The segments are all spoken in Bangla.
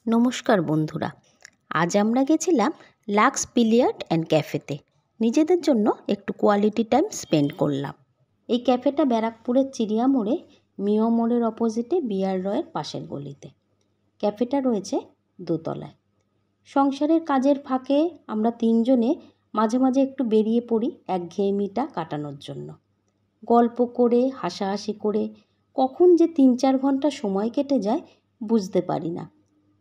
নমস্কার বন্ধুরা, আজ আমরা গেছিলাম লাক্স বিলিয়ার্ড অ্যান্ড ক্যাফেতে। নিজেদের জন্য একটু কোয়ালিটি টাইম স্পেন্ড করলাম। এই ক্যাফেটা ব্যারাকপুরের চিড়িয়া মোড়ে, মিও মোড়ের অপোজিটে বিআর রয়ের পাশের গলিতে। ক্যাফেটা রয়েছে দোতলায়। সংসারের কাজের ফাঁকে আমরা তিনজনে মাঝে মাঝে একটু বেরিয়ে পড়ি একঘেয়েমিটা কাটানোর জন্য। গল্প করে, হাসাহাসি করে কখন যে 3-4 ঘন্টা সময় কেটে যায় বুঝতে পারি না।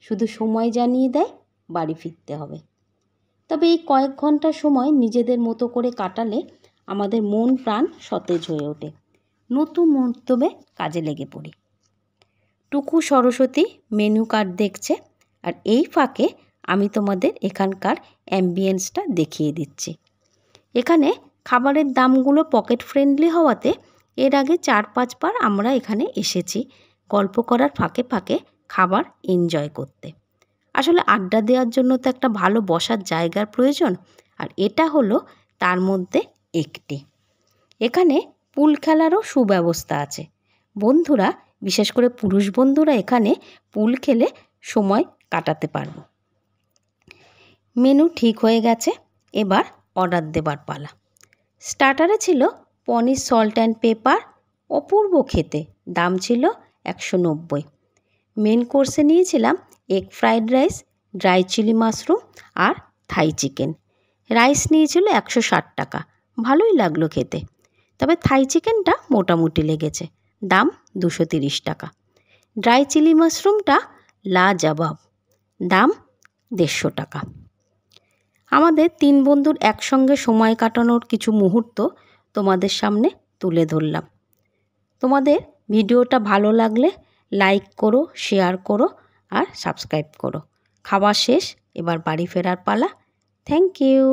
শুধু সময় জানিয়ে দেয় বাড়ি ফিরতে হবে। তবে এই কয়েক ঘন্টা সময় নিজেদের মতো করে কাটালে আমাদের মন প্রাণ সতেজ হয়ে ওঠে। নতুন উদ্যমে কাজে লেগে পড়ি। টুকু সরস্বতী মেনু কার্ড দেখছে, আর এই ফাঁকে আমি তোমাদের এখানকার অ্যাম্বিয়েন্সটা দেখিয়ে দিচ্ছি। এখানে খাবারের দামগুলো পকেট ফ্রেন্ডলি হওয়াতে এর আগে 4-5 বার আমরা এখানে এসেছি গল্প করার ফাঁকে ফাঁকে খাবার এনজয় করতে। আসলে আড্ডা দেওয়ার জন্য তো একটা ভালো বসার জায়গার প্রয়োজন, আর এটা হলো তার মধ্যে একটি। এখানে পুল খেলারও সুব্যবস্থা আছে। বন্ধুরা, বিশেষ করে পুরুষ বন্ধুরা এখানে পুল খেলে সময় কাটাতে পারবো। মেনু ঠিক হয়ে গেছে, এবার অর্ডার দেবার পালা। স্টার্টারে ছিল পনির সল্ট অ্যান্ড পেপার, অপূর্ব খেতে, দাম ছিল 190। মেন কোর্সে নিয়েছিলাম egg fried rice, dry chilli mushroom আর থাই চিকেন। রাইস নিয়েছিল 160 টাকা, ভালোই লাগলো খেতে। তবে থাই চিকেনটা মোটামুটি লেগেছে, দাম 230 টাকা। ড্রাই চিলি মাশরুমটা লাজবাব, দাম 150 টাকা। আমাদের 3 বন্ধুর একসঙ্গে সময় কাটানোর কিছু মুহূর্ত তোমাদের সামনে তুলে ধরলাম। তোমাদের ভিডিওটা ভালো লাগলে লাইক করো, শেয়ার করো আর সাবস্ক্রাইব করো। খাওয়া শেষ, এবার বাড়ি ফেরার পালা। Thank you.